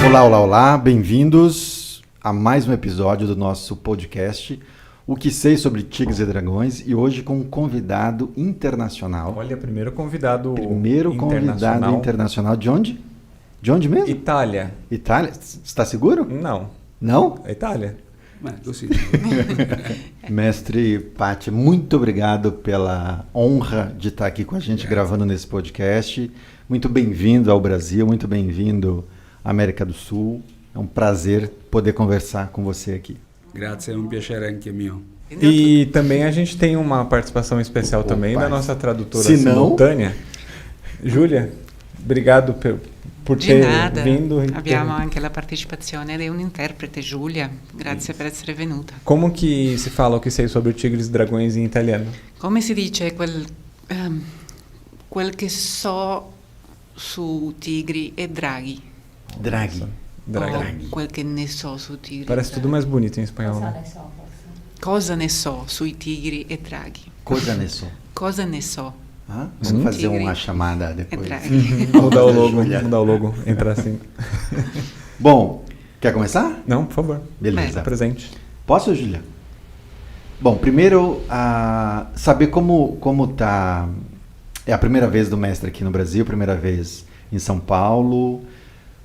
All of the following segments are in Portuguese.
Olá, olá, olá, bem-vindos a mais um episódio do nosso podcast O que sei sobre Tigres e Dragões, e hoje com um convidado internacional. Olha, primeiro convidado internacional de onde? De onde mesmo? Itália. Itália? Você está seguro? Não. Não? É Itália. Mestre Patti, muito obrigado pela honra de estar aqui com a gente gravando nesse podcast. Muito bem-vindo ao Brasil, muito bem-vindo à América do Sul. É um prazer poder conversar com você aqui. Grazie, é um piacere anche mio. E também a gente tem uma participação especial também da nossa tradutora simultânea, Giulia. Obrigado por ter vindo. Abbiamo anche la partecipazione di un interprete, Giulia. Grazie per essere venuta. Como que se fala o que sei sobre Tigres e Dragões em italiano? Come si dice quel che so su tigri e draghi? Draghi. Quel che ne so su tigri. Parece tudo mais bonito em espanhol. Cosa ne so sui tigri e draghi? Cosa ne so? Cosa ne so? Ah, vamos fazer uma chamada depois. Mudar o logo, entrar assim. Bom, quer começar? Não, por favor. Beleza. Presente. Posso, Giulia? Bom, primeiro, saber como tá... É a primeira vez do mestre aqui no Brasil, primeira vez em São Paulo.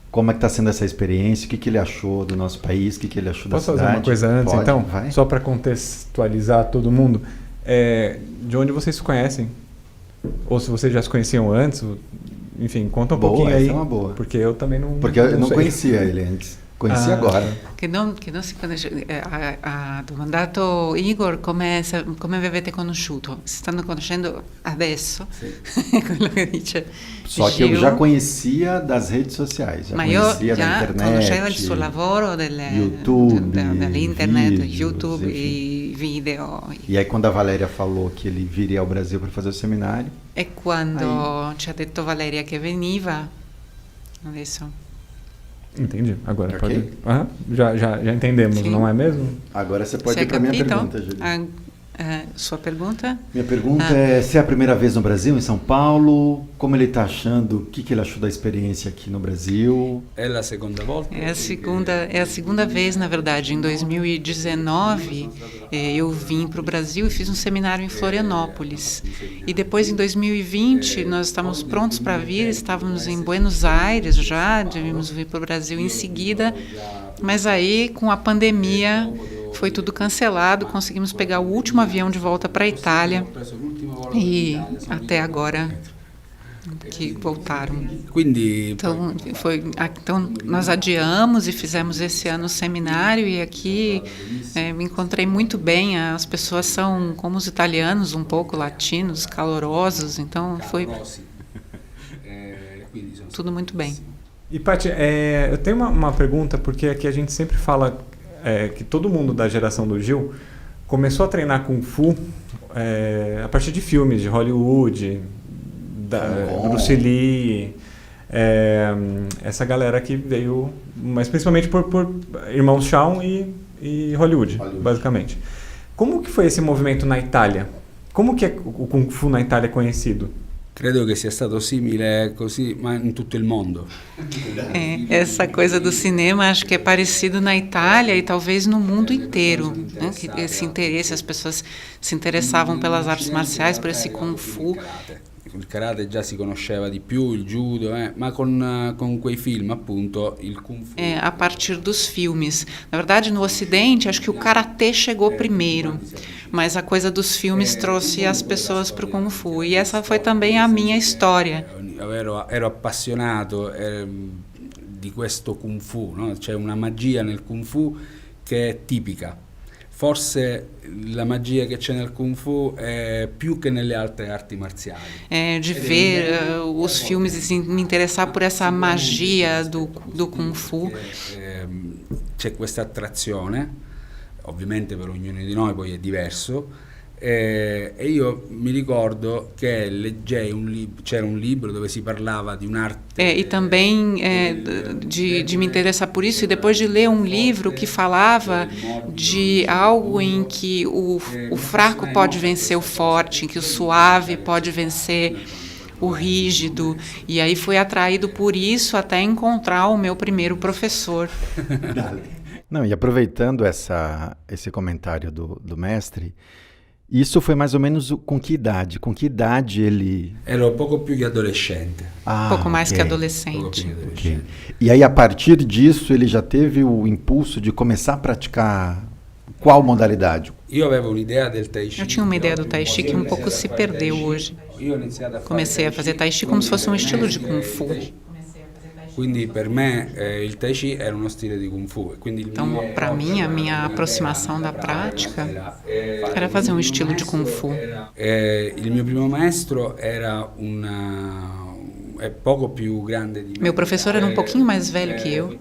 Como é que está sendo essa experiência? O que ele achou do nosso país? O que ele achou da cidade? Posso fazer uma coisa antes, Pode, então? vai. Só para contextualizar todo mundo. De onde vocês se conhecem? Ou se vocês já se conheciam antes? Enfim, conta um pouquinho aí. Essa é uma boa. Porque eu também não Porque eu não sei. conhecia ele antes. Conheci agora. Che non si conosce. Ha domandato Igor come vi avete conosciuto. Si stanno conoscendo adesso, quello che dice. Só que eu já conhecia das redes sociais, já conhecia da internet. Conoscevo il suo lavoro YouTube, dall'internet, vídeos, YouTube, enfim. i video. E aí quando a Valéria falou que ele viria ao Brasil para fazer o seminário... E quando ci ha detto Valeria che veniva, adesso... Entendi. Agora Okay. pode... Já entendemos, Sim. Não é mesmo? Agora você pode ir para a minha pergunta, Júlia. Sua pergunta? Minha pergunta é se é a primeira vez no Brasil, em São Paulo, como ele está achando, o que ele achou da experiência aqui no Brasil? È la seconda volta? É a segunda vez, na verdade. Em 2019, eu vim para o Brasil e fiz um seminário em Florianópolis. E depois, em 2020, nós estávamos prontos para vir, estávamos em Buenos Aires já, devíamos vir para o Brasil em seguida. Mas aí, com a pandemia, foi tudo cancelado, conseguimos pegar o último avião de volta para a Itália e até agora que voltaram. Então, nós adiamos e fizemos esse ano o seminário e aqui me encontrei muito bem. As pessoas são como os italianos, um pouco latinos, calorosos, então foi tudo muito bem. E, Patti, eu tenho uma pergunta, porque aqui a gente sempre fala que todo mundo da geração do Gil começou a treinar Kung Fu a partir de filmes de Hollywood, Bruce Lee, essa galera que veio, mas principalmente por Irmãos Shaw e Hollywood, basicamente. Como que foi esse movimento na Itália? Como que o Kung Fu na Itália é conhecido? Credo che sia stato simile così, ma in tutto il mondo. Essa coisa do cinema acho que é parecido na Itália e talvez no mundo inteiro, né? Que esse interesse, as pessoas se interessavam pelas artes marciais, por esse Kung Fu. Il karate già si conosceva di più, il judo, ma con quei film appunto il Kung Fu. A partir dos filmes. Na verdade, no Ocidente, acho que o karatê chegou primeiro, mas a coisa dos filmes trouxe as pessoas para o Kung Fu. E essa foi também a minha história. Ero appassionato di questo Kung Fu, no? C'è una magia nel Kung Fu che è tipica. Forse la magia che c'è nel Kung Fu è più che nelle altre arti marziali. De ver os filmes e me interessar por essa magia do Kung Fu. C'è questa attrazione, ovviamente per ognuno di noi poi è diverso. E io mi ricordo che leggei c'era un libro dove si parlava di un'arte. E também de me interessar por isso, e depois de ler um livro que falava de algo em que o fraco pode vencer o forte, em que o suave pode vencer o rígido, e aí fui atraído por isso até encontrar o meu primeiro professor. Não, e aproveitando esse comentário do mestre, isso foi mais ou menos com que idade? Com que idade ele... Ero poco più che adolescente. Pouco mais ok. que adolescente. Ok. E aí, a partir disso, ele já teve o impulso de começar a praticar qual modalidade? Io avevo un'idea del Tai Chi. Eu tinha uma ideia do Tai Chi que um pouco se perdeu hoje. Io ho iniziato a fare Comecei a fazer Tai Chi como se fosse um estilo de Kung Fu. Quindi per me il Tai Chi era uno stile di Kung Fu. Quindi Então, para mim, a minha aproximação da prática era fazer um estilo de Kung Fu. Il mio primo maestro era è poco più grande di me. Meu professor era um pouquinho mais velho que eu,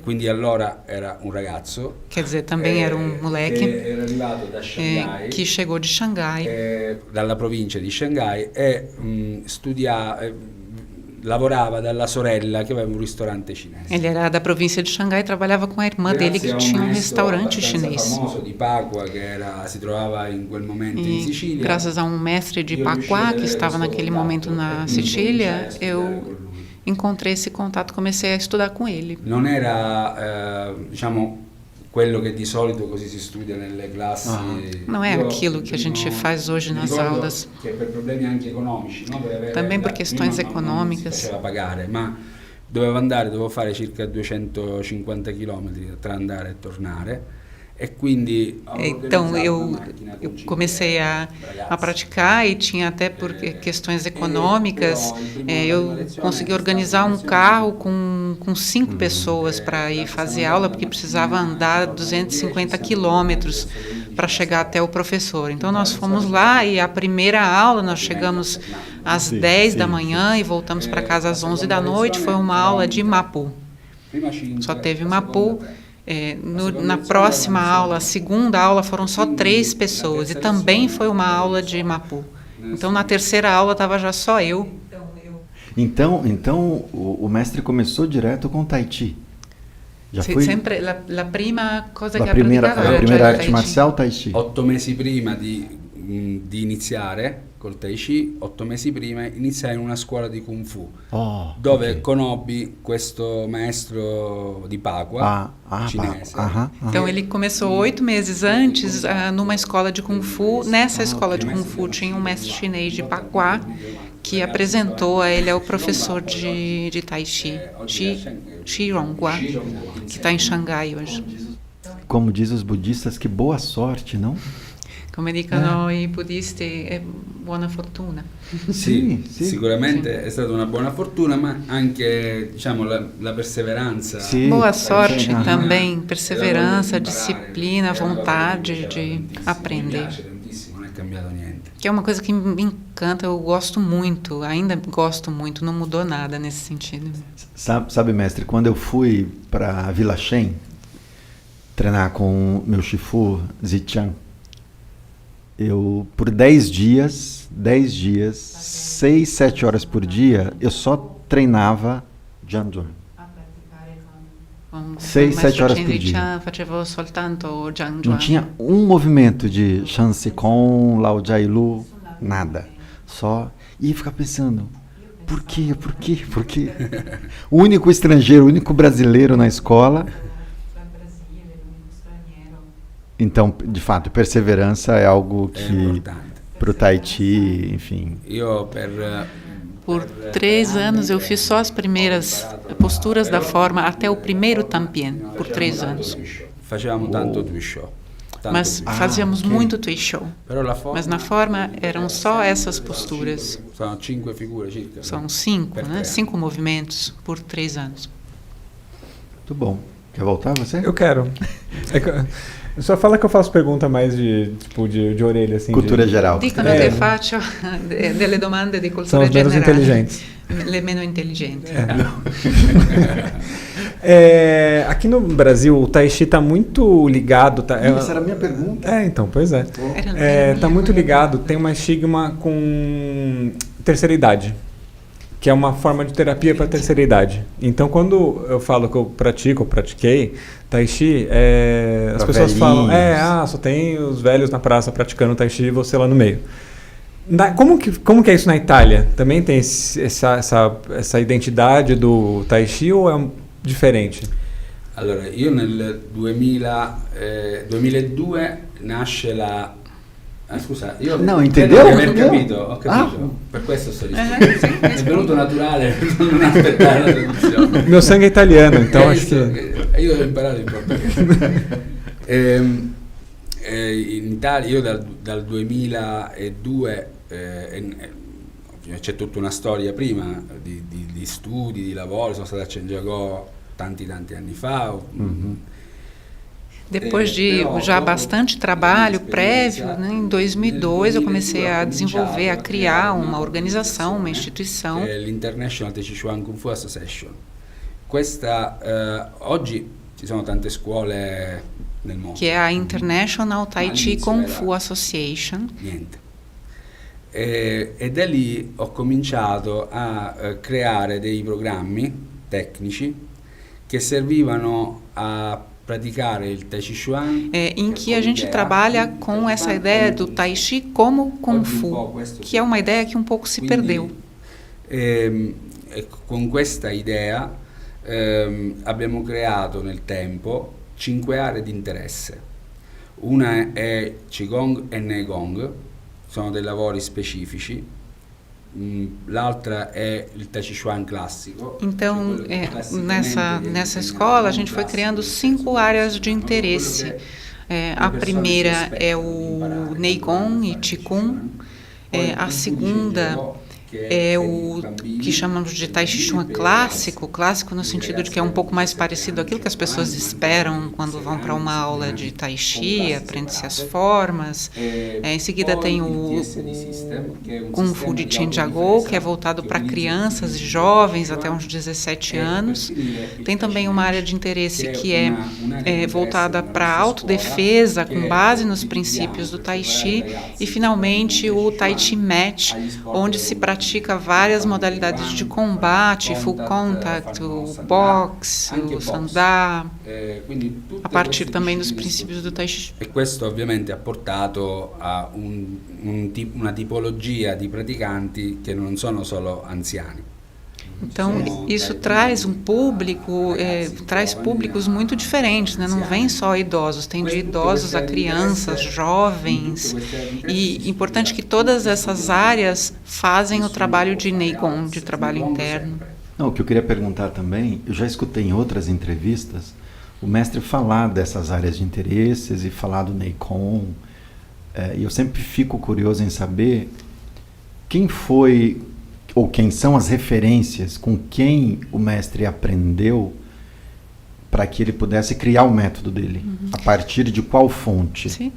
Quindi allora era un ragazzo quer dizer, também era um che moleque era arrivato da Shanghai, que chegou de Xangai. dalla provincia di Shanghai e lavorava dalla sorella che aveva un ristorante cinese. Ele era da província de Xangai e trabalhava com a irmã dele que tinha um restaurante chinês. famoso di Pacua che si trovava in quel momento in E Sicilia. graças a um mestre de Paquá que estava naquele momento na Sicília, eu encontrei esse contato, comecei a estudar com ele. Non era diciamo quello che di solito così si studia nelle classi. Não é aquilo que a gente faz hoje nas aulas. Che per problemi anche economici, no? Também por questões econômicas. Non si faceva pagare, ma dovevo fare circa 250 km tra andare e tornare. E quindi Então eu comecei a praticar e tinha até por questões econômicas, eu consegui organizar um carro com 5 pessoas para ir fazer aula, porque precisava andar 250 quilômetros para chegar até o professor. Então nós fomos lá e a primeira aula nós chegamos às 10 da manhã e voltamos para casa às 11 da noite, foi uma aula de Mapu. Só teve Mapu. Na próxima aula, a segunda aula, foram só 3 pessoas e também foi uma aula de Mapu. Então, na terceira aula, estava já só eu. Então o mestre começou direto com Tai Chi. Já foi Sempre a primeira coisa que a primeira praticava era arte Tai Chi. marcial Tai Chi. 8 mesi prima di iniziare col Tai Chi, 8 mesi prima iniziai in una scuola di Kung Fu, dove conobbi questo maestro di Pacua, cinese. Então ele começou 8 meses antes numa escola de Kung Fu. Nessa escola de Kung Fu tinha um mestre chinês de Paquá que apresentou a ele ao professor de Tai Chi, Chi Ronghua, que está em Xangai hoje. Como diz os budistas, que boa sorte, não? Come dicono i buddisti, è buona fortuna. Sì, sicuramente è stata una buona fortuna, ma anche diciamo la perseveranza. Boa sorte também, perseverança, disciplina, vontade de aprender. Non è cambiato niente. Que é uma coisa que me encanta, eu gosto muito, ainda gosto muito, não mudou nada nesse sentido. Sabe, mestre, quando eu fui para Vila Shen treinar com meu Shifu Zichang, eu, por 10 dias, 6, 7 horas por dia, eu só treinava Jiangzuan. 6, 7 horas por dia. Facevo soltanto Jiangzuan. Não tinha um movimento de Shan Si Kong, Lao Jai Lu, nada. Só. E ficar pensando, por quê? O único estrangeiro, o único brasileiro na escola. Então, de fato, perseverança é algo que, para o Tai Chi, enfim... Por 3 anos eu fiz só as primeiras posturas da forma até o primeiro Tampien, por 3 anos. Facevamo tanto Tui Shou. Mas fazíamos muito Tui Shou. Mas na forma eram só essas posturas. São 5 figuras circa. São 5, né? 5 movimentos por 3 anos. Muito bom. Quer voltar você? Eu quero. Só fala que eu faço pergunta mais de orelha, assim. Cultura geral. Dicono che faccio delle domande di São cultura os menos generale. inteligentes. Le meno intelligenti. Aqui no Brasil, o Tai Chi está muito ligado... Essa era a minha pergunta. Então, pois é. Está muito ligado, tem uma estigma com terceira idade, que é uma forma de terapia para terceira idade. Então, quando eu falo que eu pratiquei Tai Chi, as pessoas falam, só tem os velhos na praça praticando Tai Chi e você lá no meio. Como que é isso na Itália? Também tem essa identidade do Tai Chi ou é diferente? Allora, io nel 2002 nasce la... scusa, io No, credo intendevo? di aver capito, ho capito, per questo sto rispondendo. È venuto naturale, non aspettare la traduzione. Meu sangue é italiano, então acho que... Io ho imparato in portoghese. In Italia io dal 2002 c'è tutta una storia prima di studi, di lavoro, sono stato a Cengiagò tanti anni fa. Depois de já bastante trabalho prévio, né, em 2002 eu comecei a desenvolver, a criar uma organização, uma instituição. L'International Tai Chi Chuan Kung Fu Association. Oggi ci sono tante scuole nel mondo. Que é a International Tai Chi Kung Fu Association. Niente. E da lì ho cominciato a creare dei programmi tecnici che servivano a praticare il Tai Chi Chuan. Em que a gente trabalha com essa ideia do Tai Chi como Kung Fu, que é uma ideia que um pouco se perdeu. Con questa idea abbiamo creato nel tempo 5 aree di interesse. Una è Qigong e Neigong, sono dei lavori specifici. L'altra è il Tai Chi Chuan classico. Então, nessa escola a gente foi criando 5 áreas de interesse. A primeira é o Neigong e Qigong. A segunda é o que chamamos de Tai Chi Chuan clássico no sentido de que é um pouco mais parecido àquilo que as pessoas esperam quando vão para uma aula de Tai Chi, aprende-se as formas. Em seguida tem o Kung Fu de Cengiagò, que é voltado para crianças e jovens até uns 17 anos. Tem também uma área de interesse que é voltada para a autodefesa, com base nos princípios do Tai Chi. E, finalmente, o Tai Chi Mat, onde se pratica várias modalidades de combate, full contact, o boxe, o sandá, a partir também dos princípios do Tai Chi. E questo ovviamente ha portato a una tipologia di praticanti che non sono solo anziani. Então, isso traz traz públicos muito diferentes, né? Não vem só idosos, tem de idosos a crianças, jovens. E importante que todas essas áreas fazem o trabalho de Neigong, de trabalho interno. Não, o que eu queria perguntar também, eu já escutei em outras entrevistas o mestre falar dessas áreas de interesses e falar do Neigong. E eu sempre fico curioso em saber quem foi ou quem são as referências com quem o mestre aprendeu para que ele pudesse criar o método dele, a partir de qual fonte? Sim.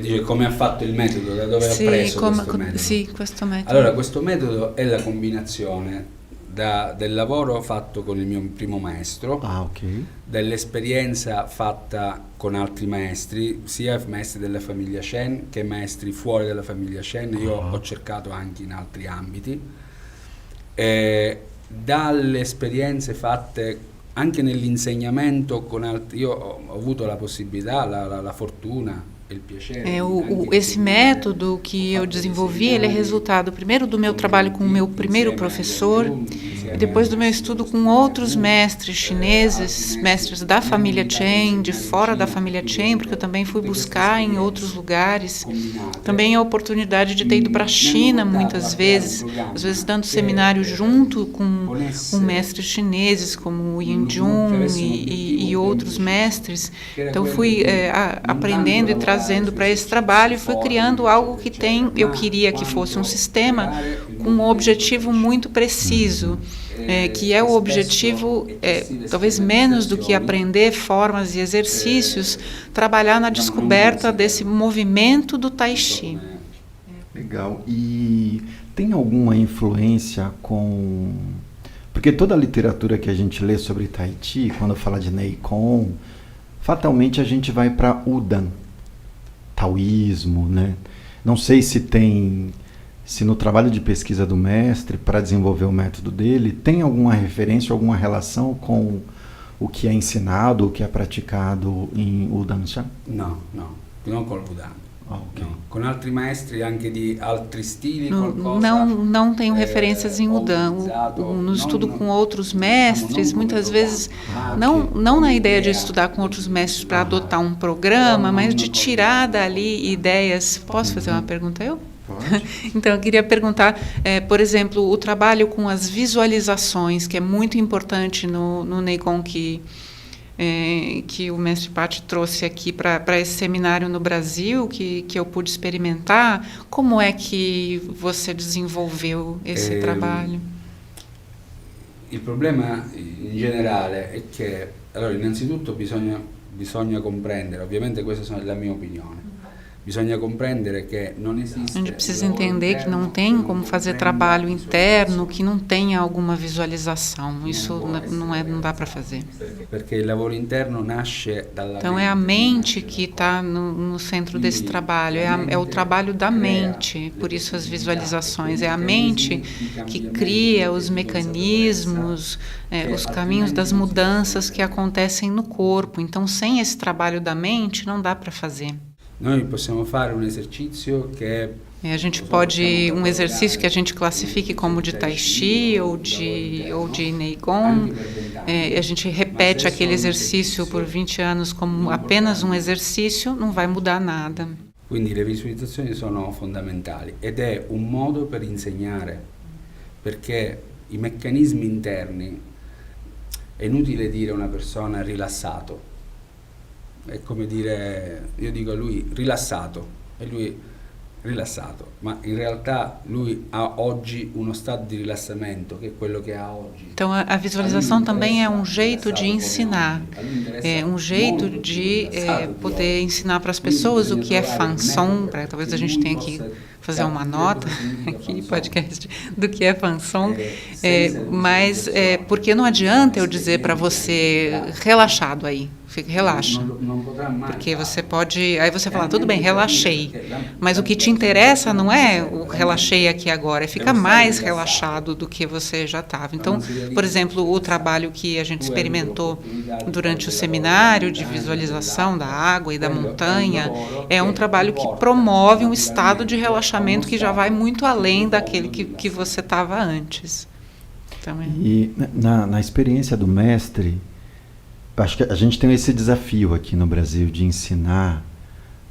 Dice come ha fatto il metodo, da dove ha preso questo metodo? Sì, questo metodo. Allora, questo metodo è la combinazione del lavoro fatto con il mio primo maestro, dell'esperienza fatta con altri maestri, sia maestri della famiglia Shen che maestri fuori dalla famiglia Shen. Io ho cercato anche in altri ambiti, dalle esperienze fatte anche nell'insegnamento con altri. Io ho avuto la possibilità, la fortuna, esse método que eu desenvolvi, ele é resultado primeiro do meu trabalho com o meu primeiro professor e depois do meu estudo com outros mestres chineses, mestres da família Chen, de fora da família Chen, porque eu também fui buscar em outros lugares. Também a oportunidade de ter ido para a China muitas vezes, às vezes dando seminário junto com mestres chineses como o Yin Jun e outros mestres. Então fui aprendendo e trazendo para esse trabalho e fui criando algo que eu queria que fosse um sistema com um objetivo muito preciso, que é o objetivo, talvez menos do que aprender formas e exercícios, trabalhar na descoberta desse movimento do Tai Chi. Legal. E tem alguma influência com... Porque toda a literatura que a gente lê sobre Tai Chi, quando fala de Neigong, fatalmente a gente vai para Udan, taoísmo, né? Não sei se no trabalho de pesquisa do mestre, para desenvolver o método dele, tem alguma referência, alguma relação com o que é ensinado, o que é praticado em Udan Shan? Não com o Budan. ok. No, con altri maestri anche di altri stili, qualcosa. Não tenho referências em ho Udam. utilizzato No estudo non, com outros diciamo, mestres, non come muitas programma, vezes, ma não na ideia de un'idea. estudar com outros mestres para adotar um programa, mas de tirar dali ideias. Posso fazer uma pergunta eu? Pode. Então, eu queria perguntar, por exemplo, o trabalho com as visualizações, que é muito importante no Neigong que o mestre Patti trouxe aqui para esse seminário no Brasil, que eu pude experimentar. Como é que você desenvolveu esse trabalho? Il problema in generale è che, allora, innanzitutto bisogna comprendere, ovviamente questa è la mia opinione, bisogna comprendere che non esiste. A gente precisa entender que não tem como fazer trabalho interno que não tenha alguma visualização. Isso não dá para fazer. Perché il lavoro interno nasce dalla Então é a mente que está no centro desse trabalho, é o trabalho da mente, por isso as visualizações. É a mente que cria os mecanismos, os caminhos das mudanças que acontecem no corpo. Então, sem esse trabalho da mente, não dá para fazer. Noi possiamo fare un esercizio che A gente pode, um exercício que a gente classifique como de Tai Chi ou de Neigong, a gente repete aquele exercício por 20 anos como apenas um exercício, não vai mudar nada. Quindi le visualizzazioni sono fondamentali ed è un modo per insegnare, perché i meccanismi interni, è inutile dire a una persona rilassato, è come dire, io dico a lui rilassato e lui rilassato, ma in realtà lui ha oggi uno stato di rilassamento che è quello che ha oggi. Então a visualização também é um jeito de ensinar, é um jeito de poder ensinar para as pessoas o que é Fansong, para talvez a gente tenha que fazer uma nota aqui, podcast, do que é Fansong, mas porque não adianta eu dizer para você relaxado aí, relaxa, porque você pode, aí você fala, tudo bem, relaxei, mas o que te interessa não é o relaxei aqui agora, é ficar mais relaxado do que você já estava. Então, por exemplo, o trabalho que a gente experimentou durante o seminário de visualização da água e da montanha é um trabalho que promove um estado de relaxamento que já vai muito além daquele que você estava antes. Então, E na experiência do mestre, acho que a gente tem esse desafio aqui no Brasil de ensinar,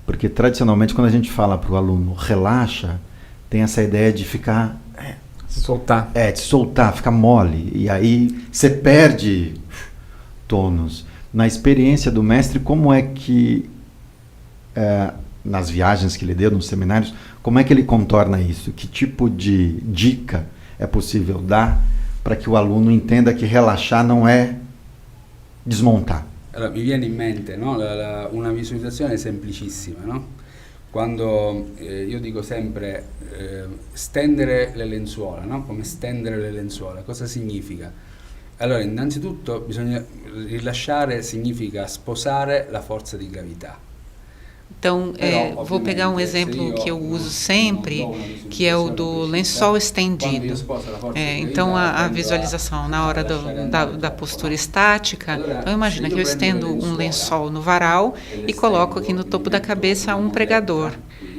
porque tradicionalmente quando a gente fala para o aluno relaxa, tem essa ideia de ficar... Se soltar. de soltar, ficar mole, e aí você perde tônus. Na experiência do mestre, como é que, nas viagens que ele deu, nos seminários, como é que ele contorna isso? Que tipo de dica é possível dar para que o aluno entenda que relaxar não é desmontar? Allora, mi viene in mente, no? Una visualizzazione semplicissima, no? Quando io dico sempre stendere le lenzuola, no? Come stendere le lenzuola, cosa significa? Allora, innanzitutto rilasciare significa sposare la forza di gravità. Então, vou pegar um exemplo que eu uso sempre, que é o do lençol estendido. Então, a visualização na hora da postura estática, então imagina que eu estendo um lençol no varal e coloco aqui no topo da cabeça um pregador.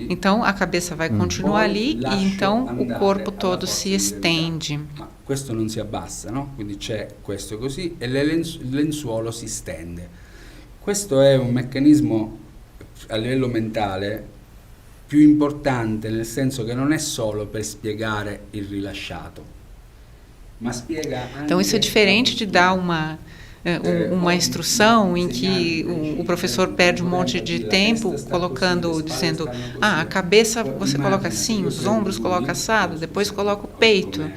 Então, a cabeça vai continuar ali e então o corpo todo se estende. Ma questo non si abbassa, no? Quindi c'è questo così e il lenzuolo si stende. Questo è un meccanismo a livello mentale più importante, nel senso che non è solo per spiegare il rilasciato, ma spiega anche... Então isso é diferente de dar uma instrução em que o professor perde um monte de tempo dizendo, a cabeça você coloca assim, os ombros coloca assado, depois coloca o peito.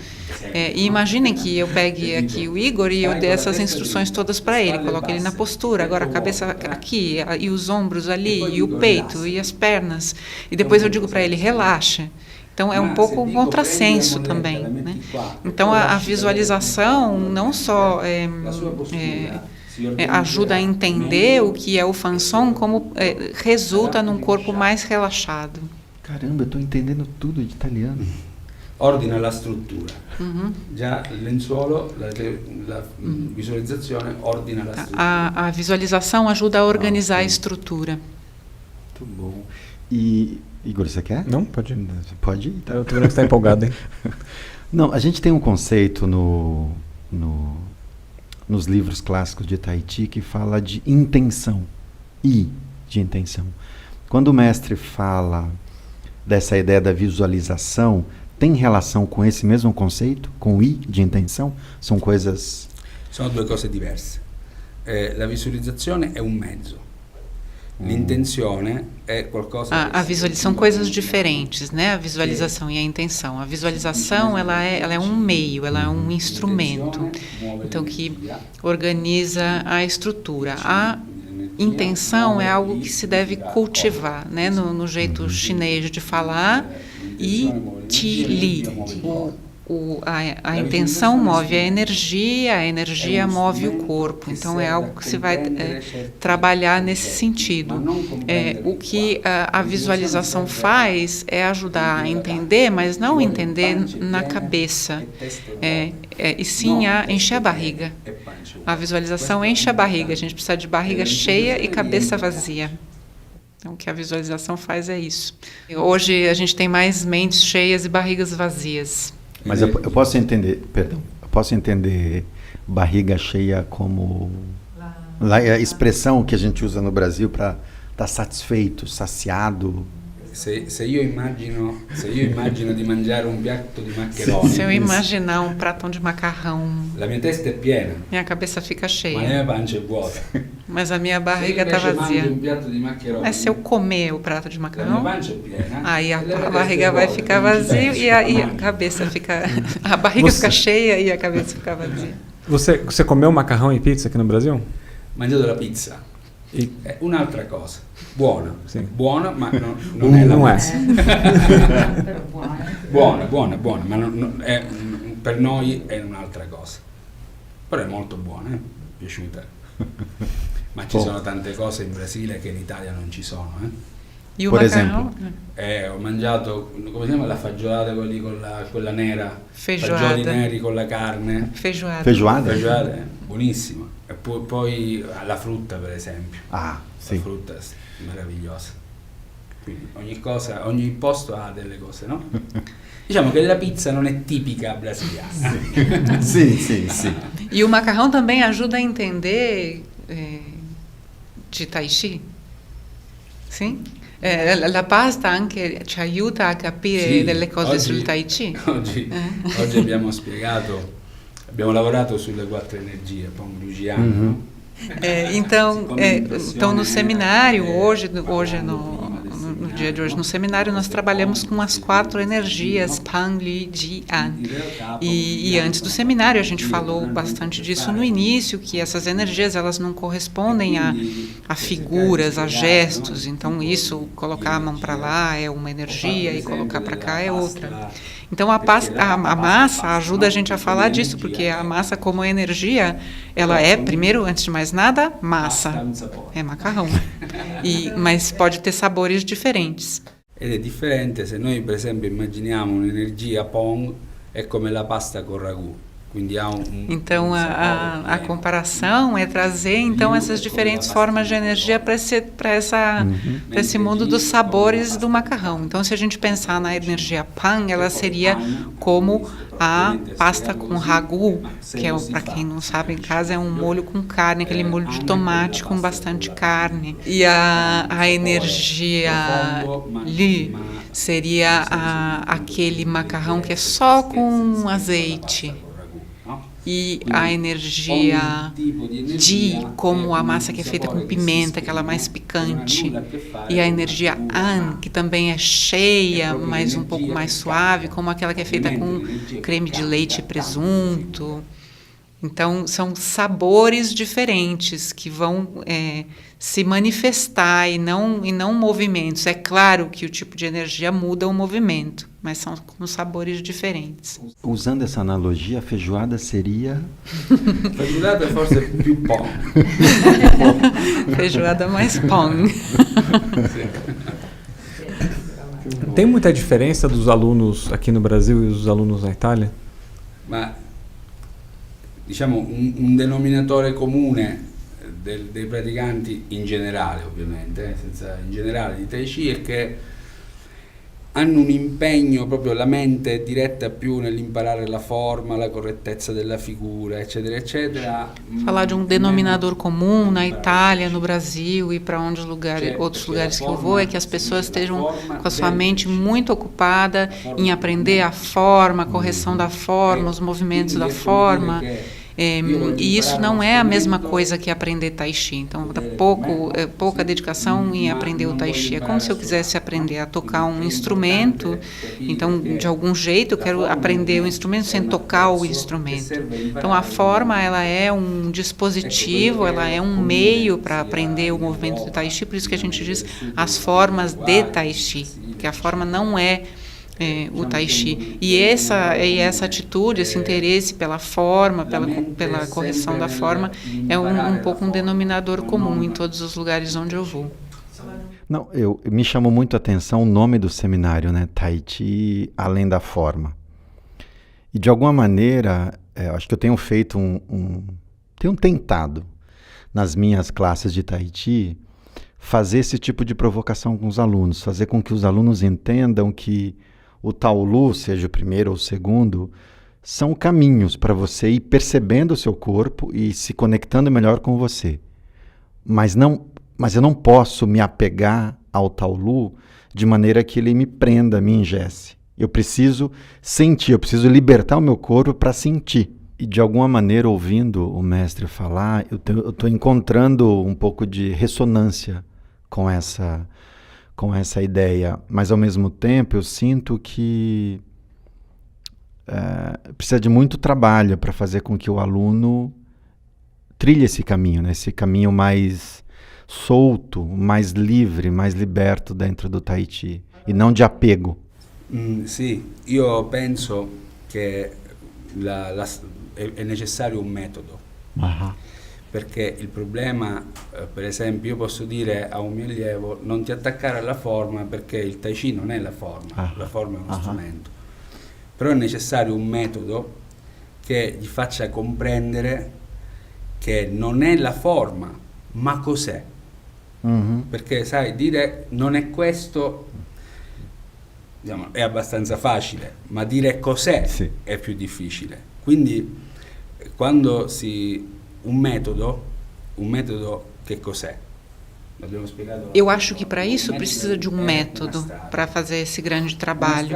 E imaginem que eu pegue aqui o Igor e eu dê essas instruções todas para ele, coloque ele na postura, agora a cabeça aqui, e os ombros ali, e o peito, e as pernas, e depois eu digo para ele, relaxa. Então é um pouco um contrassenso também, né? Então a visualização não só ajuda a entender o que é o Fansong, como resulta num corpo mais relaxado. Caramba, eu estou entendendo tudo de italiano. Ordina la struttura. Già il lenzuolo, la visualizzazione ordina la struttura. A visualização ajuda a organizar a estrutura. Muito bom. E Igor, você quer? Não, pode ir. Pode ir. Tá. Eu tô vendo que você tá empolgado, hein? Não, a gente tem um conceito nos livros clássicos de Tai Chi que fala de intenção. I de intenção. Quando o mestre fala dessa ideia da visualização, tem relação com esse mesmo conceito? Com I de intenção? São coisas... Sono due cose diverse. La visualizzazione è un mezzo. L'intenzione è qualcosa... São coisas diferentes, né? A visualização e a intenção. A visualização, ela é um meio, ela é um instrumento, então, que organiza a estrutura. A intenção é algo que se deve cultivar, né? No jeito chinês de falar, Yi Qi Li. A intenção move a energia move o corpo. Então é algo que se vai trabalhar nesse sentido. O que a visualização faz é ajudar a entender, mas não entender na cabeça, e sim a encher a barriga. A visualização enche a barriga. A gente precisa de barriga cheia e cabeça vazia. Então, o que a visualização faz é isso. Hoje a gente tem mais mentes cheias e barrigas vazias. Mas eu posso entender barriga cheia como a expressão que a gente usa no Brasil para estar satisfeito, saciado. Se io immagino di mangiare un piatto di maccheroni. Se eu imaginar um prato de macarrão, la mia testa è piena. Minha cabeça fica cheia. Ma la mia pancia è vuota. Mas a minha barriga está vazia. Un piatto di maccheroni. Mas se eu comer o prato de macarrão, la mia pancia è piena, aí a barriga vai ficar vazia e a cabeça fica... A barriga fica cheia e a cabeça fica vazia. Você comeu macarrão e pizza aqui no Brasil? Mangiato la pizza. È un'altra cosa. Buona, sì. Buona, ma non è la pizza. buona, ma per noi è un'altra cosa. Però è molto buona, piaciuta. Ma ci sono tante cose in Brasile che in Italia non ci sono. E o Por macarrão? Ho mangiato, come si chiama, la fagiolata, quelli con quella nera. Feijoada. Fagioli neri con la carne. Feijoada. Feijoada, buonissima. E poi la frutta, per esempio. Ah, sì. La frutta è meravigliosa. Quindi ogni posto ha delle cose, no? Diciamo che la pizza non è tipica brasiliana. Sì. E o macarrão também ajuda a entender de Tai Chi? Sim? La pasta anche ci aiuta a capire delle cose sul Tai Chi? Oggi abbiamo lavorato sulle 4 energie, Pong Lugiano, no? Então no seminário, hoje no dia de hoje, no seminário nós trabalhamos com as 4 energias, Pang, Li, Ji, An. E antes do seminário a gente falou bastante disso no início, que essas energias elas não correspondem a figuras, a gestos. Então isso, colocar a mão para lá é uma energia e colocar para cá é outra. Então a massa ajuda a gente a falar disso, porque a massa como energia, ela é, primeiro, antes de mais nada, massa. É macarrão. Mas pode ter sabores diferentes. Ed è differente se noi per esempio immaginiamo un'energia Pong, è come la pasta con ragù. Então a comparação é trazer então essas diferentes formas de energia para esse mundo dos sabores do macarrão. Então se a gente pensar na energia Pang, ela seria como a pasta com ragu, que é, para quem não sabe em casa, é um molho com carne, aquele molho de tomate com bastante carne. E a energia Li seria aquele macarrão que é só com azeite. E a energia Ji, como a massa que é feita com pimenta, aquela mais picante. E a energia An, que também é cheia, mas um pouco mais suave, como aquela que é feita com creme de leite e presunto. Então, são sabores diferentes que vão se manifestar e não movimentos. É claro que o tipo de energia muda o movimento, mas são com sabores diferentes. Usando essa analogia, a feijoada seria... Feijoada forse più Pong. Feijoada mais Pong. Tem muita diferença dos alunos aqui no Brasil e dos alunos na Itália? Ma diciamo un denominatore comune dei praticanti in generale, ovviamente, in generale di Tai Chi, è che hanno un impegno, proprio la mente è diretta più nell'imparare la forma, la correttezza della figura, eccetera, eccetera. Falar de denominador comum na Itália, no Brasil e para onde outros lugares que eu vou é que as pessoas estejam com a sua mente muito ocupada em aprender a forma, a correção da forma, os movimentos da forma. E isso não é a mesma coisa que aprender Tai Chi. Então, pouca dedicação em aprender o Tai Chi. É como se eu quisesse aprender a tocar um instrumento. Então, de algum jeito, eu quero aprender o instrumento sem tocar o instrumento. Então, a forma, ela é um dispositivo, ela é um meio para aprender o movimento do Tai Chi. Por isso que a gente diz as formas de Tai Chi, que a forma não é o Tai Chi. E essa atitude, esse interesse pela forma, pela correção da forma, é um pouco um denominador comum em todos os lugares onde eu vou. Não, me chamou muito a atenção o nome do seminário, né? Tai Chi Além da Forma. E de alguma maneira, acho que eu tenho feito tenho tentado nas minhas classes de Tai Chi fazer esse tipo de provocação com os alunos, fazer com que os alunos entendam que o Taolu, seja o primeiro ou o segundo, são caminhos para você ir percebendo o seu corpo e se conectando melhor com você. Mas eu não posso me apegar ao Taolu de maneira que ele me prenda, me engesse. Eu preciso sentir, eu preciso libertar o meu corpo para sentir. E de alguma maneira, ouvindo o mestre falar, eu estou encontrando um pouco de ressonância com essa ideia, mas ao mesmo tempo eu sinto que precisa de muito trabalho para fazer com que o aluno trilhe esse caminho, né? Esse caminho mais solto, mais livre, mais liberto dentro do Tai Chi, e não de apego. Sì, io penso che è necessario un metodo. Perché il problema, per esempio, io posso dire a un mio allievo non ti attaccare alla forma perché il Tai Chi non è la forma, la forma è uno strumento. Però è necessario un metodo che gli faccia comprendere che non è la forma, ma cos'è. Perché sai, dire non è questo, diciamo, è abbastanza facile, ma dire cos'è è più difficile. Quindi quando un metodo che cos'è? Eu acho que para isso precisa de um método para fazer esse grande trabalho.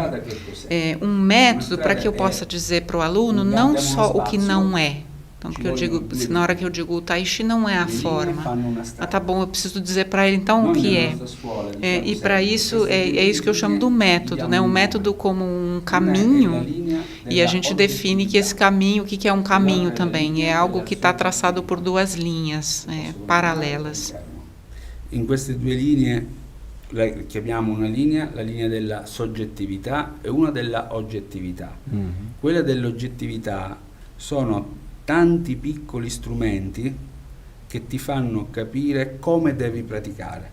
Um método para que eu possa dizer para o aluno não só o que não é. Então, porque eu digo, na hora que eu digo o Tai Chi não é a forma. Tá bom, eu preciso dizer para ele então o que é. E para isso, é isso que eu chamo do método, né? Um método como um caminho, e a gente define que esse caminho, o que é um caminho também? É algo que está traçado por duas linhas paralelas. In queste due linee chiamiamo una linea, la linea della soggettività e una della oggettività. Quella dell'oggettività sono tanti piccoli strumenti che ti fanno capire come devi praticare,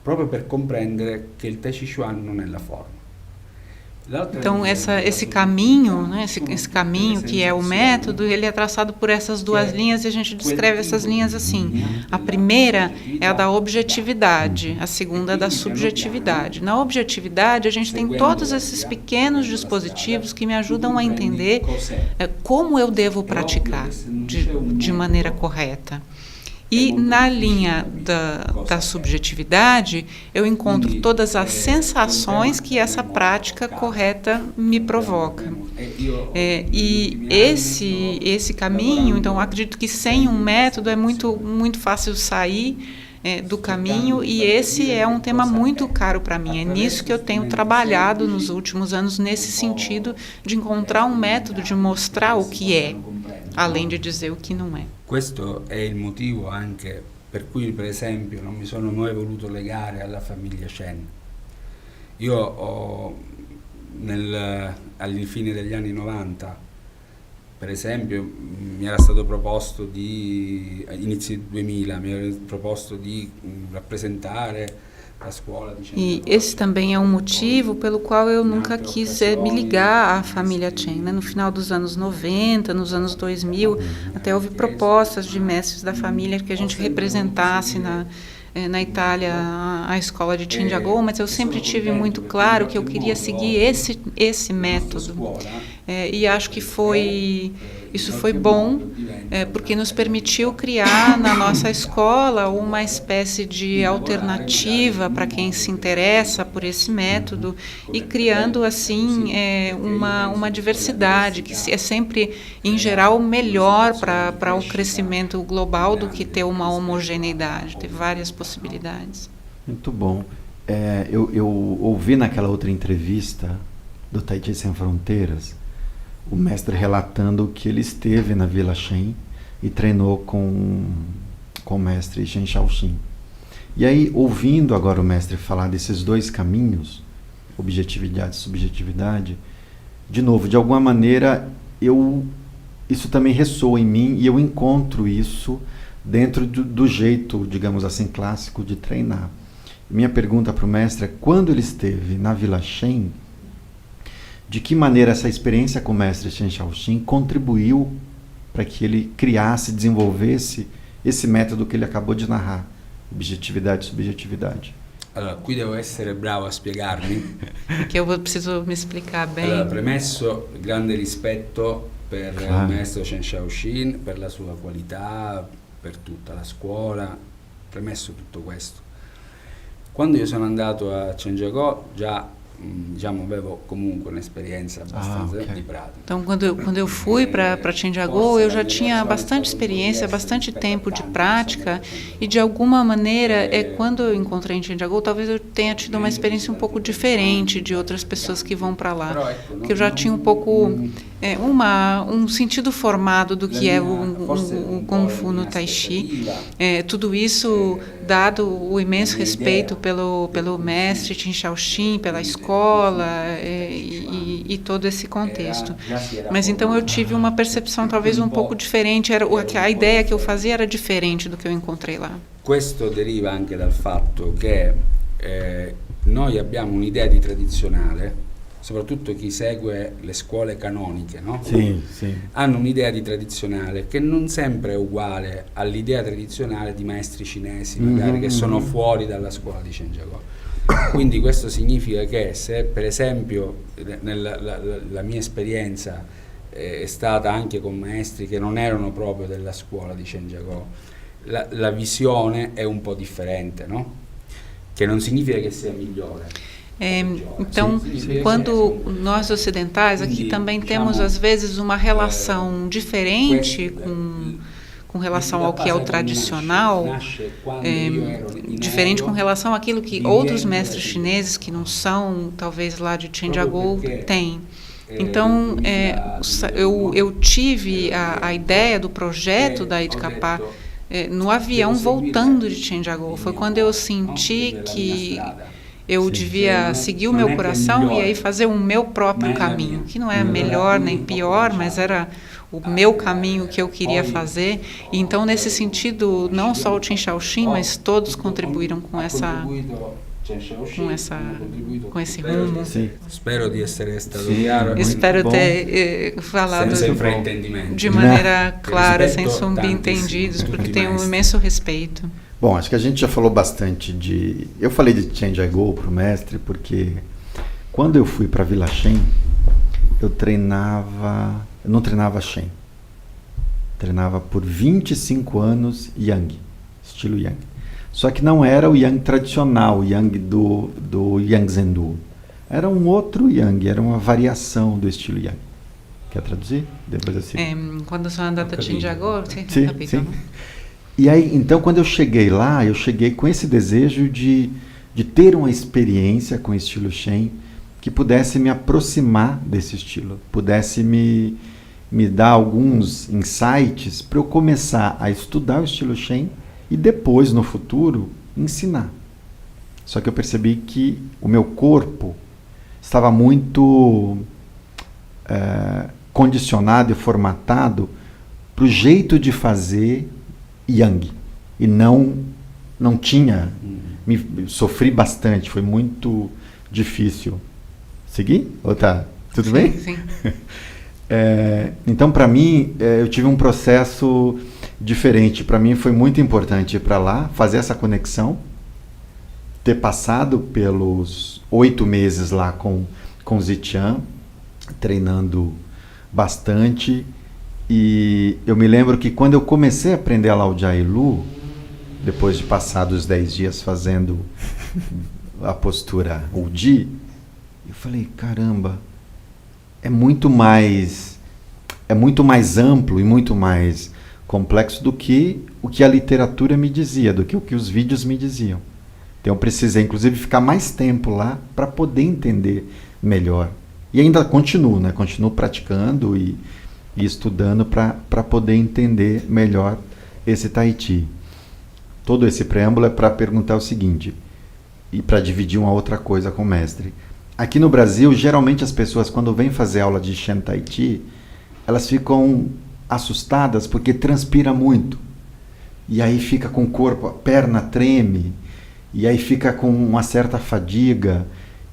proprio per comprendere che il Tai Chi Chuan non è la forma. Então, esse caminho, né, esse caminho que é o método, ele é traçado por essas duas linhas e a gente descreve essas linhas assim. A primeira é a da objetividade, a segunda é da subjetividade. Na objetividade, a gente tem todos esses pequenos dispositivos que me ajudam a entender como eu devo praticar de maneira correta. E na linha da subjetividade, eu encontro todas as sensações que essa prática correta me provoca. E esse caminho, então, eu acredito que sem um método é muito fácil sair do caminho, e esse é um tema muito caro para mim. É nisso que eu tenho trabalhado nos últimos anos, nesse sentido de encontrar um método de mostrar o que é, além de dizer o que não é. Questo è il motivo anche per cui, per esempio, non mi sono mai voluto legare alla famiglia Chen. Io alla fine degli anni 90, per esempio, mi era stato proposto inizi 2000, mi era proposto di rappresentare a scuola di E Chen esse também é um motivo pelo qual eu nunca quis me ligar à família Chen. Né? No final dos anos 90, nos anos 2000, até houve propostas de mestres da família que a gente representasse na Itália a escola de Chen Jiagou, mas eu sempre tive muito claro que eu queria seguir esse método. E acho que isso foi bom, porque nos permitiu criar na nossa escola uma espécie de alternativa para quem se interessa por esse método e criando assim uma diversidade que é sempre, em geral, melhor para o crescimento global do que ter uma homogeneidade, ter várias possibilidades. Muito bom. Eu ouvi naquela outra entrevista do Tai Chi Sem Fronteiras o mestre relatando que ele esteve na Vila Shen e treinou com o mestre Shen Shaoxin. E aí, ouvindo agora o mestre falar desses dois caminhos, objetividade e subjetividade, de novo, de alguma maneira, isso também ressoa em mim e eu encontro isso dentro do jeito, digamos assim, clássico de treinar. Minha pergunta para o mestre é, quando ele esteve na Vila Shen, de que maneira essa experiência com o mestre Shen Shaoxin contribuiu para que ele criasse, desenvolvesse esse método que ele acabou de narrar, objetividade e subjetividade? Allora, qui devo essere bravo a spiegarmi. Que eu preciso me explicar bem. Allora, premesso grande rispetto per il maestro Shen Shaoxin, per la sua qualità, per tutta la scuola, premesso tutto questo. Quando io sono andato a Chen Jiagou già diciamo, avevo comunque un'esperienza abbastanza di pratica. Então, quando eu fui para Chen Jiagou, eu já tinha bastante experiência, bastante tempo de prática e, de alguma maneira, quando eu encontrei em Chen Jiagou, talvez eu tenha tido uma experiência um pouco diferente de outras pessoas que vão para lá, que eu já tinha um pouco um sentido formado do que é o Kung Fu no Tai Chi. Tudo isso dado o imenso respeito pelo mestre Chen Shaoxin, pela escola e todo esse contexto. Mas então eu tive uma percepção talvez um pouco diferente, a ideia que eu fazia era diferente do que eu encontrei lá. Questo deriva anche dal fatto che noi abbiamo un'idea di tradizionale, soprattutto chi segue le scuole canoniche, no? Sì, sì. Hanno un'idea di tradizionale che non sempre è uguale all'idea tradizionale di maestri cinesi, magari che sono fuori dalla scuola di Chen Jiagou. Quindi questo significa che se per esempio la mia esperienza è stata anche con maestri che non erano proprio della scuola di Chen Jiagou, la visione è un po' differente, no? Che non significa che sia migliore. Então, quando nós ocidentais aqui também temos às vezes uma relação diferente com relação ao que é o tradicional, diferente com relação àquilo que outros mestres chineses que não são, talvez, lá de Chen Jiagou têm. Então, eu tive a ideia do projeto da Idkapá no avião voltando de Chen Jiagou. Foi quando eu senti que eu devia seguir o meu coração e aí fazer o meu próprio caminho, que não é melhor nem pior, mas era o meu caminho que eu queria fazer. E então, nesse sentido, não só o Chen Shaoxin, mas todos contribuíram com esse rumo. Sim. Spero di essere stato chiaro. Espero ter falado de maneira clara, sem subentendidos, porque tenho um imenso respeito. Bom, acho que a gente já falou bastante eu falei de Chen Jiagou para o mestre, porque quando eu fui para Vila Shen, eu não treinava Shen. Treinava por 25 anos Yang, estilo Yang. Só que não era o Yang tradicional, o Yang do Yang Zhendu. Era um outro Yang, era uma variação do estilo Yang. Quer traduzir? Depois assim. Quando sono andata a Chen Jiagou, sim, capito? Sim. E aí, então, quando eu cheguei lá, eu cheguei com esse desejo de ter uma experiência com o estilo Shen que pudesse me aproximar desse estilo, pudesse me dar alguns insights para eu começar a estudar o estilo Shen e depois, no futuro, ensinar. Só que eu percebi que o meu corpo estava muito condicionado e formatado para o jeito de fazer Yang, e não tinha sofri bastante, foi muito difícil. Segui? Ou tá? Tudo bem? Sim. Então, para mim, eu tive um processo diferente. Para mim foi muito importante ir para lá, fazer essa conexão, ter passado pelos 8 meses lá com Zitian, treinando bastante. E eu me lembro que quando eu comecei a aprender a Laujia Lu, depois de passar dos 10 dias fazendo a postura Udi, eu falei, caramba, é muito mais amplo e muito mais complexo do que o que a literatura me dizia, do que o que os vídeos me diziam. Então eu precisei, inclusive, ficar mais tempo lá para poder entender melhor. E ainda continuo, né? Continuo praticando e estudando para poder entender melhor esse Tahiti. Todo esse preâmbulo é para perguntar o seguinte, e para dividir uma outra coisa com o mestre. Aqui no Brasil, geralmente as pessoas, quando vêm fazer aula de Shen Tahiti, elas ficam assustadas porque transpira muito. E aí fica com o corpo, a perna treme, e aí fica com uma certa fadiga,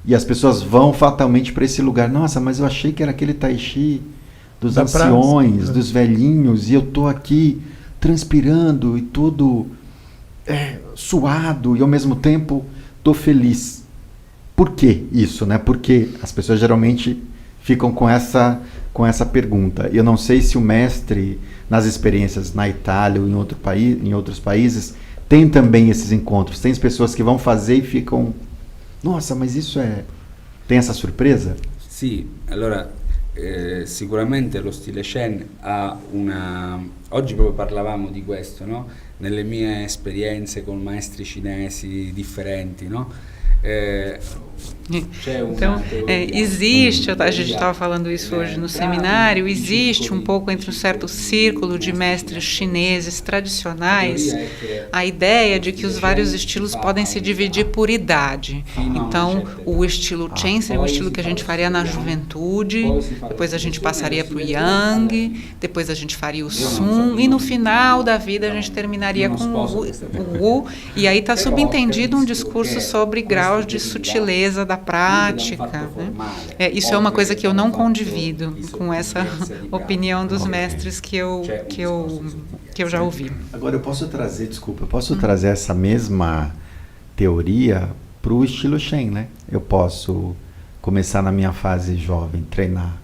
e as pessoas vão fatalmente para esse lugar. Nossa, mas eu achei que era aquele Tai Chi dos anciões, dos velhinhos, e eu estou aqui transpirando e tudo suado, e ao mesmo tempo estou feliz. Por que isso, né? Porque as pessoas geralmente ficam com essa pergunta. Eu não sei se o mestre, nas experiências na Itália ou em outros países, tem também esses encontros. Tem as pessoas que vão fazer e ficam, nossa, mas isso tem essa surpresa? Sì, allora sicuramente lo stile Shen ha una... Oggi proprio parlavamo di questo, no? Nelle mie esperienze con maestri cinesi differenti, no? Então, existe, a gente estava falando isso hoje no seminário, existe um pouco entre um certo círculo de mestres chineses tradicionais a ideia de que os vários estilos podem se dividir por idade. Então, o estilo Chen seria um estilo que a gente faria na juventude, depois a gente passaria para o Yang, depois a gente faria o Sun, e no final da vida a gente terminaria com o Wu, e aí está subentendido um discurso sobre graus de sutileza da prática, né? Isso é uma coisa que eu não condivido com essa opinião dos mestres que eu já ouvi. Agora eu posso trazer essa mesma teoria para o estilo Shen, né? Eu posso começar na minha fase jovem, treinar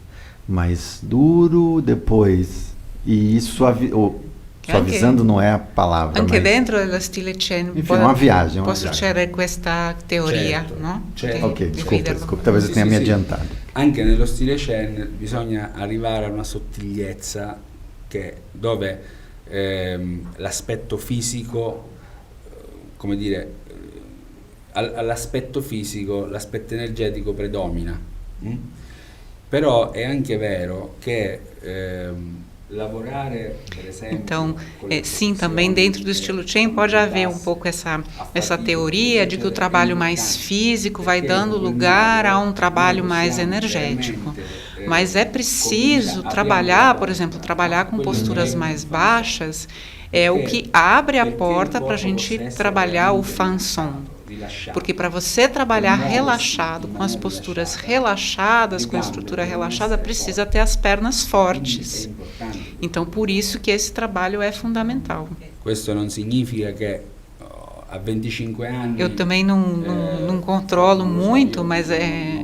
mais duro, depois suavizando non è a palavra. Anche dentro dello stile Chen. Uma viagem. Posso c'era questa teoria, certo, no? Certo. Ok, desculpa, talvez eu tenha me adiantado. Anche nello stile Chen bisogna arrivare a una sottigliezza dove l'aspetto fisico, come dire, all'aspetto fisico l'aspetto energetico predomina. Però è anche vero che então, sim, também dentro do estilo Chen pode haver um pouco essa teoria de que o trabalho mais físico vai dando lugar a um trabalho mais energético. Mas é preciso trabalhar, por exemplo, trabalhar com posturas mais baixas, é o que abre a porta para a gente trabalhar o Fan Song. Porque para você trabalhar relaxado, com as posturas relaxadas, com a estrutura relaxada, precisa ter as pernas fortes. Então, por isso que esse trabalho é fundamental. Questo non significa che a 25 anni... Eu também não controlo muito, mas é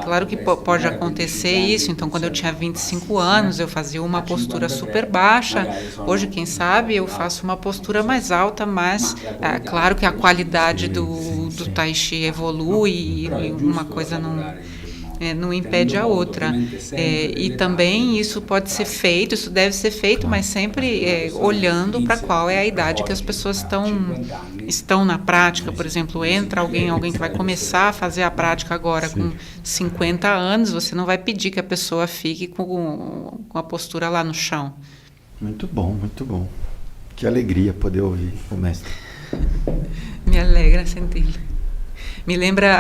claro que pode acontecer isso. Então, quando eu tinha 25 anos, eu fazia uma postura super baixa. Hoje, quem sabe, eu faço uma postura mais alta, mas é claro que a qualidade do Tai Chi evolui e uma coisa não impede a outra. E também isso pode ser feito, isso deve ser feito, mas sempre olhando para qual é a idade que as pessoas estão na prática. Por exemplo, entra alguém que vai começar a fazer a prática agora com 50 anos, você não vai pedir que a pessoa fique com a postura lá no chão. Muito bom, muito bom. Que alegria poder ouvir o mestre. Me alegra senti-lo. Me lembra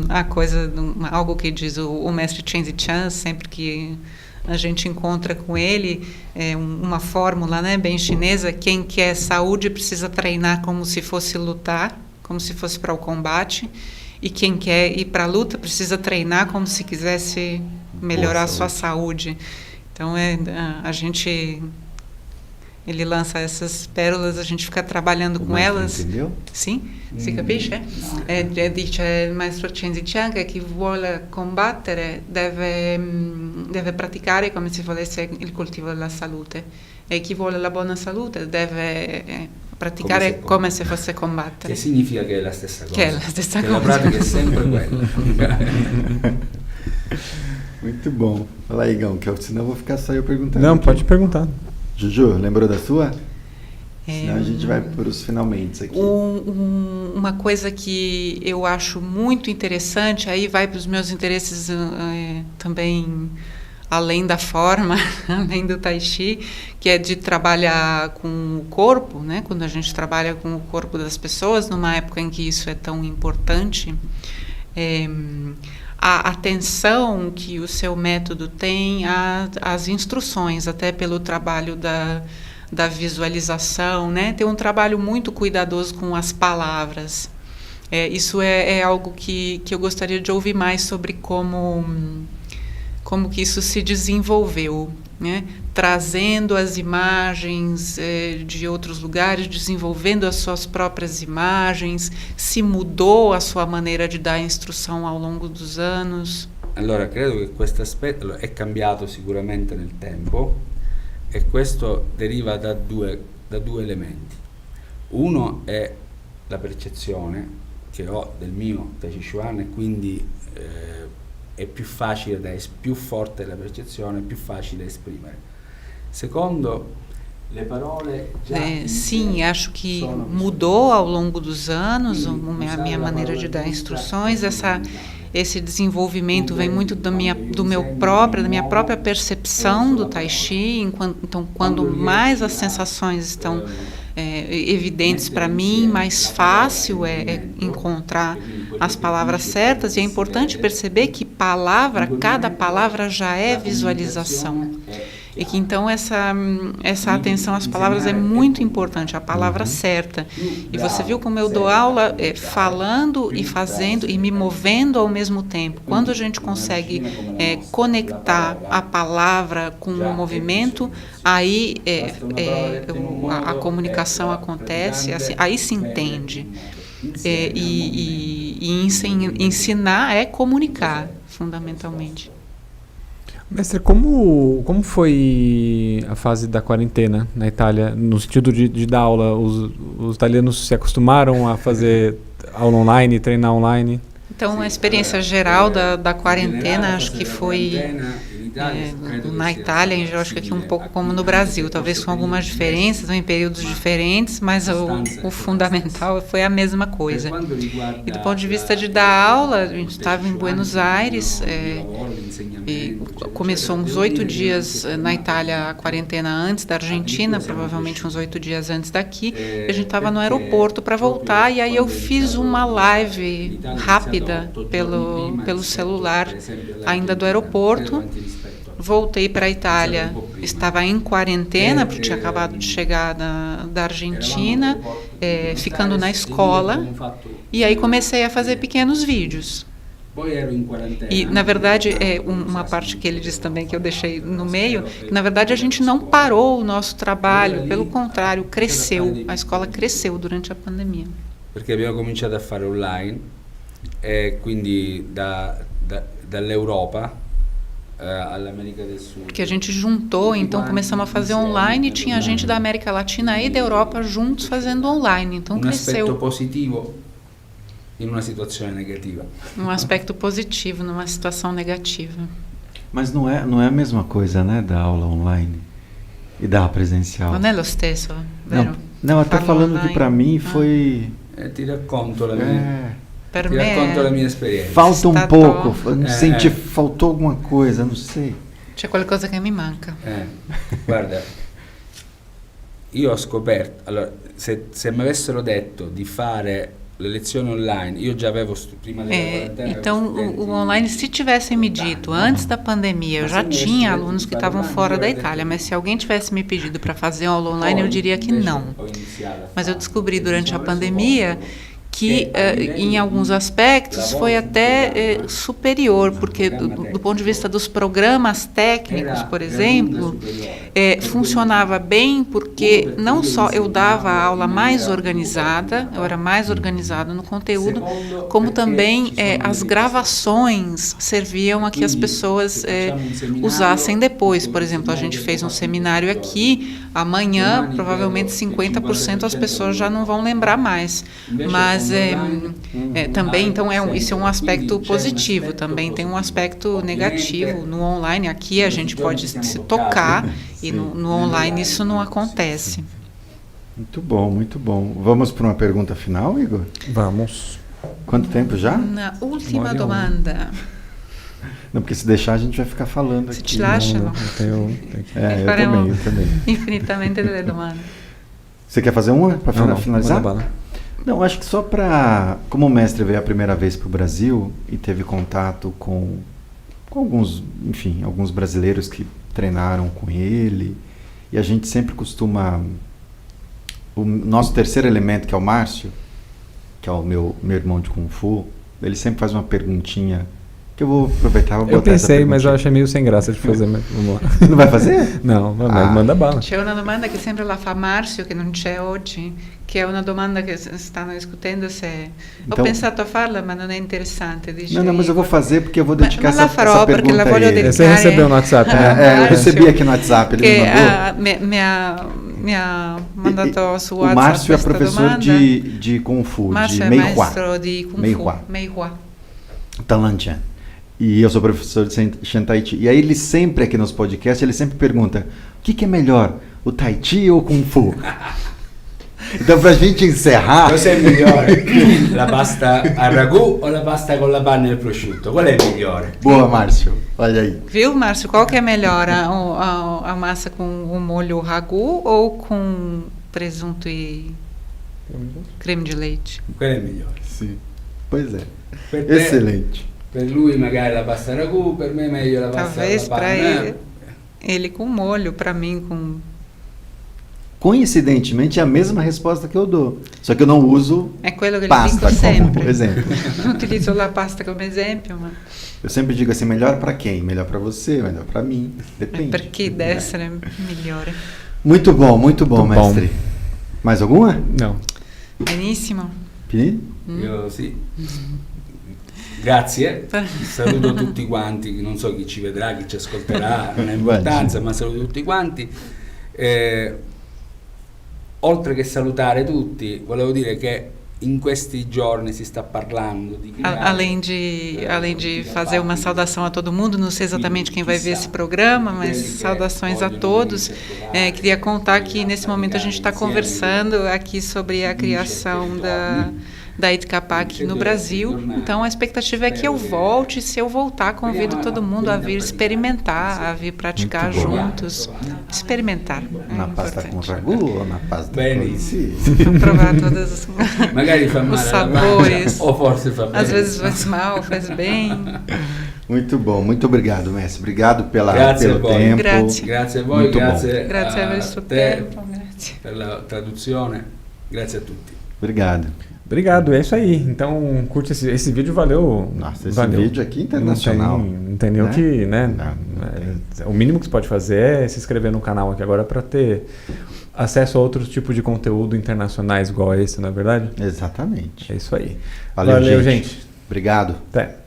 a coisa, algo que diz o mestre Chen Zichan, sempre que a gente encontra com ele, uma fórmula, né, bem chinesa: quem quer saúde precisa treinar como se fosse lutar, como se fosse para o combate, e quem quer ir para a luta precisa treinar como se quisesse melhorar a sua saúde. Então, ele lança essas pérolas, a gente fica trabalhando com elas. Entendeu? Sì, si capisce? Dice il maestro Cenzi Chiang che chi vuole combattere deve praticare come se volesse il coltivo della salute, e chi vuole la buona salute deve praticare come se fosse combattere. Che significa che è la stessa cosa. Che è la stessa che cosa. La pratica è sempre quella. Muito bom. Fala aí, Igão, que senão eu vou ficar só eu perguntando. Não, aqui. pode perguntar. Juju, lembrou da sua? Senão a gente vai para os finalmente aqui. Uma coisa que eu acho muito interessante, aí vai para os meus interesses também além da forma, além do Tai Chi, que é de trabalhar com o corpo, né? Quando a gente trabalha com o corpo das pessoas, numa época em que isso é tão importante, a atenção que o seu método tem às instruções, até pelo trabalho da visualização, né? Tem um trabalho muito cuidadoso com as palavras. Isso é algo que eu gostaria de ouvir mais sobre como que isso se desenvolveu, né? Trazendo as imagens de outros lugares, desenvolvendo as suas próprias imagens, se mudou a sua maneira de dar instrução ao longo dos anos? Allora, credo che questo aspetto è cambiato sicuramente nel tempo, e questo deriva da due elementi. Uno è la percezione che ho del mio Tai Chi Chuan, e quindi è più facile più forte la percezione, è più facile esprimere. Secondo, le parole sim, acho que mudou ao longo dos anos a minha maneira de dar instruções. Esse desenvolvimento vem muito da minha própria percepção do Tai Chi. Então, quando mais as sensações estão evidentes para mim, mais fácil é encontrar as palavras certas. E é importante perceber que cada palavra já é visualização. E que então essa atenção às palavras é muito importante, a palavra certa. E você viu como eu dou aula falando e fazendo e me movendo ao mesmo tempo. Quando a gente consegue conectar a palavra com o movimento, aí a comunicação acontece, assim, aí se entende. E ensinar é comunicar, fundamentalmente. Mestre, como foi a fase da quarentena na Itália, no sentido de dar aula? Os italianos se acostumaram a fazer aula online, treinar online? Então, a experiência geral da quarentena, acho que foi na Itália, eu acho que aqui um pouco como no Brasil, talvez com algumas diferenças, em períodos diferentes, mas o fundamental foi a mesma coisa. E do ponto de vista de dar aula, a gente estava em Buenos Aires, e começou uns 8 dias na Itália a quarentena antes da Argentina, provavelmente uns 8 dias antes daqui. A gente estava no aeroporto para voltar, e aí eu fiz uma live rápida pelo celular, ainda do aeroporto. Voltei para a Itália, estava em quarentena, porque tinha acabado de chegar da Argentina, ficando na escola, e aí comecei a fazer pequenos vídeos. E, na verdade, uma parte que ele disse também, que eu deixei no meio, que, na verdade, a gente não parou o nosso trabalho, pelo contrário, cresceu, a escola cresceu durante a pandemia. Perché abbiamo cominciato a fare online, e quindi dall'Europa all'America del Sud. Que a gente juntou, então começamos a fazer online, e tinha gente da América Latina e da Europa juntos fazendo online, então cresceu. Um aspecto positivo em uma situação negativa. Um aspecto positivo numa situação negativa. Mas não é a mesma coisa, né, da aula online e da presencial. Non è lo stesso, vero? Não, até falando que para mim foi... Ti racconto la mia... Per Ti me racconto la mia esperienza. Falta um pouco, não senti, faltou alguma coisa, não sei. c'è qualcosa che mi manca. Guarda, io ho scoperto, allora, se mi avessero detto di fare le lezioni online, io già avevo prima della quarantena. Então, o online, se tivessem me dito antes da pandemia, eu já tinha alunos que estavam fora da Itália, mas se alguém tivesse me pedido para fazer aula online, eu diria que não. Mas eu descobri durante a pandemia que em alguns aspectos foi até superior, porque do ponto de vista dos programas técnicos, por exemplo, funcionava bem porque não só eu dava a aula mais organizada, eu era mais organizado no conteúdo, como também as gravações serviam a que as pessoas usassem depois. Por exemplo, a gente fez um seminário aqui, amanhã provavelmente 50% as pessoas já não vão lembrar mais, mas também, então isso é um aspecto positivo. Também tem um aspecto negativo no online. Aqui a gente pode se tocar e no online isso não acontece. Muito bom, muito bom. Vamos para uma pergunta final, Igor? Vamos. Quanto tempo já? Na última domanda. Não, porque se deixar a gente vai ficar falando Se aqui. te lascia, Não, no? Eu também. Infinitamente delle domande. Você quer fazer uma para Não, finalizar? manda bala. Não, acho que só para... Como o mestre veio a primeira vez para o Brasil e teve contato com alguns, enfim, alguns brasileiros que treinaram com ele, e a gente sempre costuma... O nosso terceiro elemento, que é o Márcio, que é o meu irmão de Kung Fu, ele sempre faz uma perguntinha que eu vou aproveitar. Eu pensei, mas eu achei meio sem graça de fazer. Mas vamos lá. Não vai fazer? Não, mas manda bala. C'è una domanda che sempre la fa Márcio, che non c'è oggi, che è una domanda che stanno discutendo se... Então, ho pensato a farla, ma non è interessante. Dice não, mas eu vou fazer porque eu vou Ma dedicar non la farò essa perché pergunta la a voglio ele. Você recebeu no WhatsApp, né? Eu recebi aqui no WhatsApp, ele me che mandou. mi ha mandato su O WhatsApp Márcio é questa professor domanda. de Kung Fu, Márcio de é Mei Hua, maestro di Kung Mei Fu. Hua. Mei Hua. Talantian. E eu sou professor de Shen Tai Chi. E aí ele sempre, aqui nos podcasts, ele sempre pergunta, o que é melhor, o Tai Chi ou o Kung Fu? Então, pra gente encerrar... Cosa è migliore? La pasta al ragù o la pasta con la panna e il prosciutto? Qual è migliore? Boa, Márcio. Olha aí. Viu, Márcio? Qual que é melhor? A massa com o molho ragu ou com presunto e creme de leite? Qual è migliore? Sim. Pois é. Per te, Excelente. per lui magari la pasta al ragù, per me meglio la pasta Talvez alla para panna. ele com molho, para mim com... Coincidentemente, é a mesma resposta que eu dou. Só que eu não uso É quello che ele pasta dico sempre. como exemplo. Non utilizzo la pasta come esempio, ma Eu sempre digo assim, melhor para quem? Melhor para você, melhor para mim. Depende. per chi deve essere migliore. Muito bom, Muito bom. mestre. Mais alguma? Não. Benissimo. Pini? Io sì. Grazie, saluto tutti quanti, non so chi ci vedrà, chi ci ascolterà, non ha importanza, ma saluto tutti quanti. Oltre che salutare tutti, volevo dire che in questi giorni si sta parlando di Além de fazer uma saudação a todo mundo, não sei exatamente quem vai ver esse programa, mas saudações a todos. Queria contar que nesse momento a gente está conversando aqui sobre a criação da ITCAPA aqui no Brasil. Então a expectativa é que eu volte. Se eu voltar, convido todo mundo a vir experimentar, a vir praticar juntos. Experimentar. Na pasta com ragu ou na pasta Benissimo. com... Provar todos os Magari fa male sabores. o forse fa bene. Às vezes faz mal, faz bem. Muito bom, muito obrigado, mestre. Obrigado pelo Grazie a voi. tempo. Grazie a voi, Muito grazie, Grazie per il suo te tempo. Grazie. per la traduzione, grazie a tutti. Obrigado. Obrigado, é isso aí. Então, curte esse vídeo, valeu. Nossa, esse valeu. vídeo aqui é internacional. Não tem nem o né? que, né? Não. O mínimo que você pode fazer é se inscrever no canal aqui agora para ter acesso a outros tipos de conteúdo internacionais igual a esse, não é verdade? Exatamente. É isso aí. Valeu, gente. Obrigado. Até.